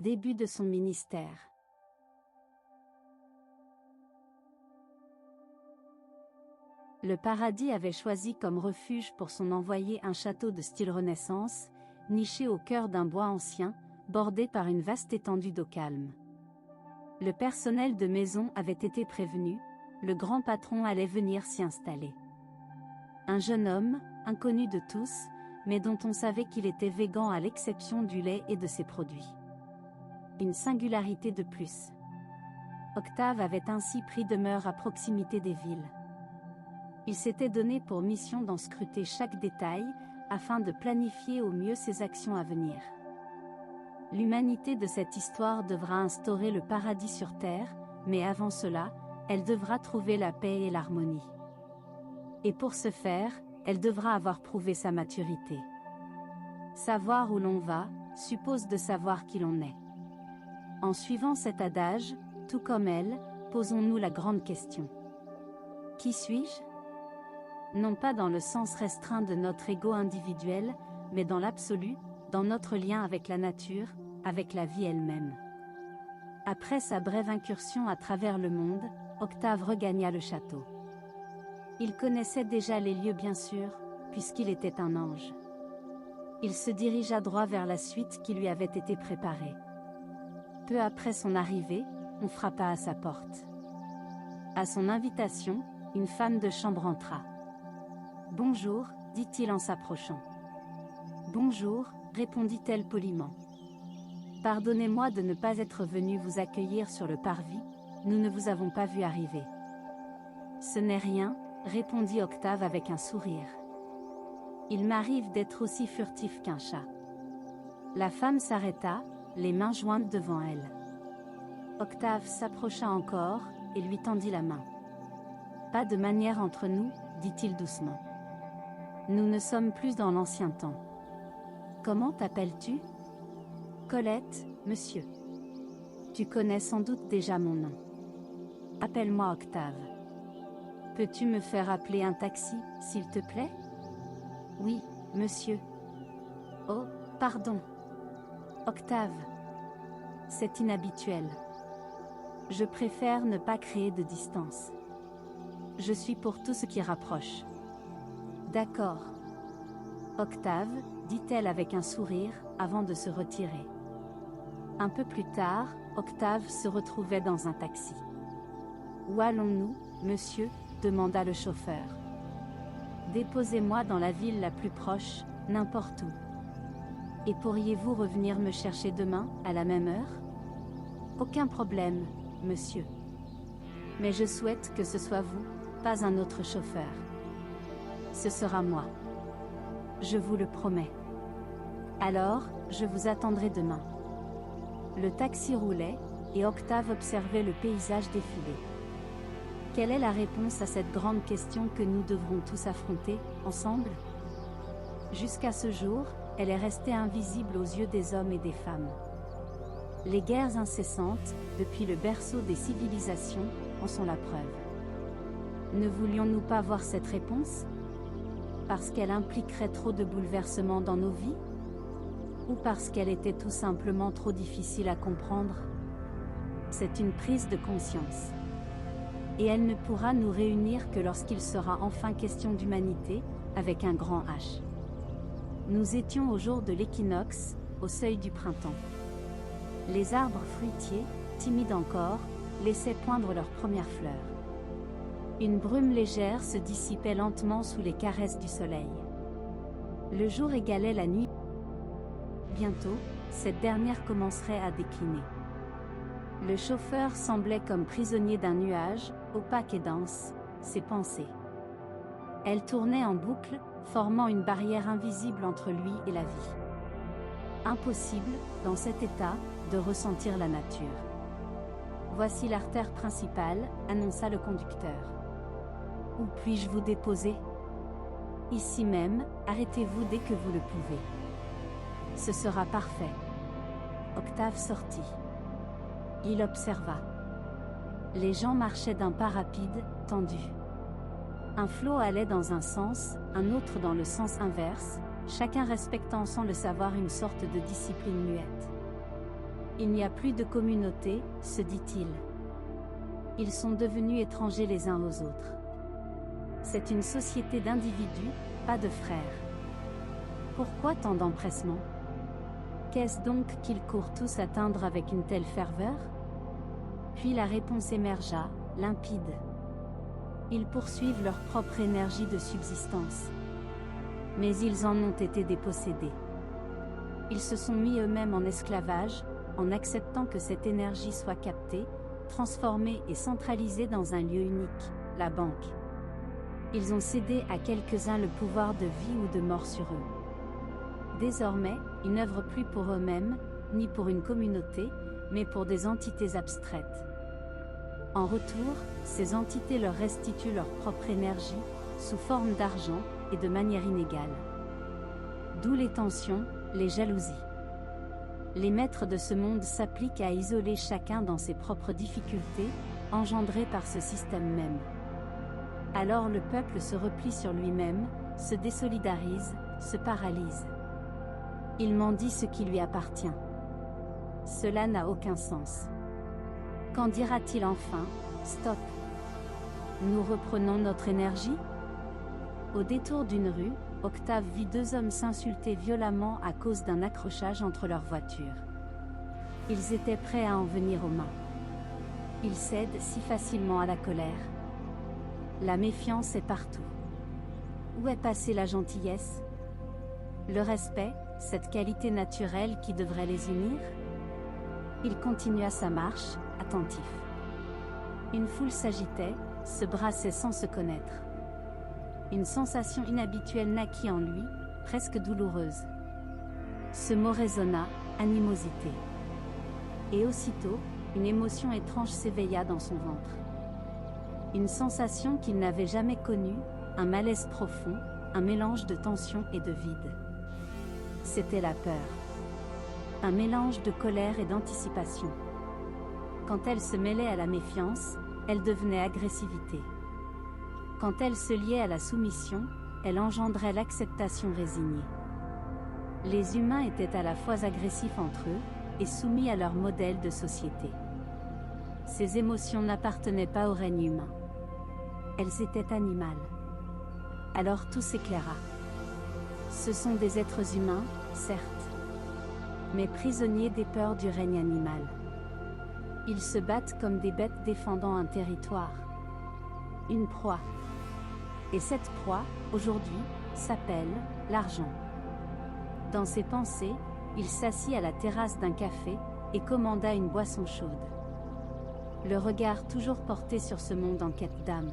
Début de son ministère. Le paradis avait choisi comme refuge pour son envoyé un château de style Renaissance, niché au cœur d'un bois ancien, bordé par une vaste étendue d'eau calme. Le personnel de maison avait été prévenu, le grand patron allait venir s'y installer. Un jeune homme, inconnu de tous, mais dont on savait qu'il était végan à l'exception du lait et de ses produits. Une singularité de plus. Octave avait ainsi pris demeure à proximité des villes. Il s'était donné pour mission d'en scruter chaque détail, afin de planifier au mieux ses actions à venir. L'humanité de cette histoire devra instaurer le paradis sur terre, mais avant cela, elle devra trouver la paix et l'harmonie. Et pour ce faire, elle devra avoir prouvé sa maturité. Savoir où l'on va, suppose de savoir qui l'on est. En suivant cet adage, tout comme elle, posons-nous la grande question. Qui suis-je ? Non pas dans le sens restreint de notre ego individuel, mais dans l'absolu, dans notre lien avec la nature, avec la vie elle-même. Après sa brève incursion à travers le monde, Octave regagna le château. Il connaissait déjà les lieux bien sûr, puisqu'il était un ange. Il se dirigea droit vers la suite qui lui avait été préparée. Peu après son arrivée, on frappa à sa porte. À son invitation, une femme de chambre entra. « Bonjour », dit-il en s'approchant. « Bonjour », répondit-elle poliment. « Pardonnez-moi de ne pas être venue vous accueillir sur le parvis, nous ne vous avons pas vu arriver. »« Ce n'est rien », répondit Octave avec un sourire. « Il m'arrive d'être aussi furtif qu'un chat. » La femme s'arrêta, les mains jointes devant elle. Octave s'approcha encore, et lui tendit la main. « Pas de manière entre nous, dit-il doucement. Nous ne sommes plus dans l'ancien temps. Comment t'appelles-tu ? Colette, monsieur. Tu connais sans doute déjà mon nom. Appelle-moi Octave. Peux-tu me faire appeler un taxi, s'il te plaît ? Oui, monsieur. Oh, pardon. Octave. C'est inhabituel. Je préfère ne pas créer de distance. Je suis pour tout ce qui rapproche. D'accord. Octave, dit-elle avec un sourire, avant de se retirer. Un peu plus tard, Octave se retrouvait dans un taxi. Où allons-nous, monsieur ? Demanda le chauffeur. Déposez-moi dans la ville la plus proche, n'importe où. Et pourriez-vous revenir me chercher demain, à la même heure ? Aucun problème, monsieur. Mais je souhaite que ce soit vous, pas un autre chauffeur. Ce sera moi. Je vous le promets. Alors, je vous attendrai demain. Le taxi roulait, et Octave observait le paysage défiler. Quelle est la réponse à cette grande question que nous devrons tous affronter, ensemble ? Jusqu'à ce jour, elle est restée invisible aux yeux des hommes et des femmes. Les guerres incessantes, depuis le berceau des civilisations, en sont la preuve. Ne voulions-nous pas voir cette réponse ? Parce qu'elle impliquerait trop de bouleversements dans nos vies ? Ou parce qu'elle était tout simplement trop difficile à comprendre ? C'est une prise de conscience. Et elle ne pourra nous réunir que lorsqu'il sera enfin question d'humanité, avec un grand H. Nous étions au jour de l'équinoxe, au seuil du printemps. Les arbres fruitiers, timides encore, laissaient poindre leurs premières fleurs. Une brume légère se dissipait lentement sous les caresses du soleil. Le jour égalait la nuit. Bientôt, cette dernière commencerait à décliner. Le chauffeur semblait comme prisonnier d'un nuage, opaque et dense, ses pensées. Elles tournaient en boucle, formant une barrière invisible entre lui et la vie. Impossible, dans cet état, de ressentir la nature. Voici l'artère principale, annonça le conducteur. Où puis-je vous déposer ? Ici même, arrêtez-vous dès que vous le pouvez. Ce sera parfait. Octave sortit. Il observa. Les gens marchaient d'un pas rapide, tendu. Un flot allait dans un sens, un autre dans le sens inverse, chacun respectant sans le savoir une sorte de discipline muette. Il n'y a plus de communauté, se dit-il. Ils sont devenus étrangers les uns aux autres. C'est une société d'individus, pas de frères. Pourquoi tant d'empressement? Qu'est-ce donc qu'ils courent tous atteindre avec une telle ferveur? Puis la réponse émergea, limpide. Ils poursuivent leur propre énergie de subsistance. Mais ils en ont été dépossédés. Ils se sont mis eux-mêmes en esclavage, en acceptant que cette énergie soit captée, transformée et centralisée dans un lieu unique, la banque. Ils ont cédé à quelques-uns le pouvoir de vie ou de mort sur eux. Désormais, ils n'œuvrent plus pour eux-mêmes, ni pour une communauté, mais pour des entités abstraites. En retour, ces entités leur restituent leur propre énergie, sous forme d'argent, et de manière inégale. D'où les tensions, les jalousies. Les maîtres de ce monde s'appliquent à isoler chacun dans ses propres difficultés, engendrées par ce système même. Alors le peuple se replie sur lui-même, se désolidarise, se paralyse. Il mendie ce qui lui appartient. Cela n'a aucun sens. Quand dira-t-il enfin, stop? Nous reprenons notre énergie? Au détour d'une rue, Octave vit deux hommes s'insulter violemment à cause d'un accrochage entre leurs voitures. Ils étaient prêts à en venir aux mains. Ils cèdent si facilement à la colère. La méfiance est partout. Où est passée la gentillesse? Le respect, cette qualité naturelle qui devrait les unir? Il continua sa marche, attentif. Une foule s'agitait, se brassait sans se connaître. Une sensation inhabituelle naquit en lui, presque douloureuse. Ce mot résonna, animosité. Et aussitôt, une émotion étrange s'éveilla dans son ventre. Une sensation qu'il n'avait jamais connue, un malaise profond, un mélange de tension et de vide. C'était la peur. Un mélange de colère et d'anticipation. Quand elle se mêlait à la méfiance, elle devenait agressivité. Quand elle se liait à la soumission, elle engendrait l'acceptation résignée. Les humains étaient à la fois agressifs entre eux, et soumis à leur modèle de société. Ces émotions n'appartenaient pas au règne humain. Elles étaient animales. Alors tout s'éclaira. Ce sont des êtres humains, certes, mais prisonniers des peurs du règne animal. Ils se battent comme des bêtes défendant un territoire. Une proie. Et cette proie, aujourd'hui, s'appelle l'argent. Dans ses pensées, il s'assit à la terrasse d'un café, et commanda une boisson chaude. Le regard toujours porté sur ce monde en quête d'âme.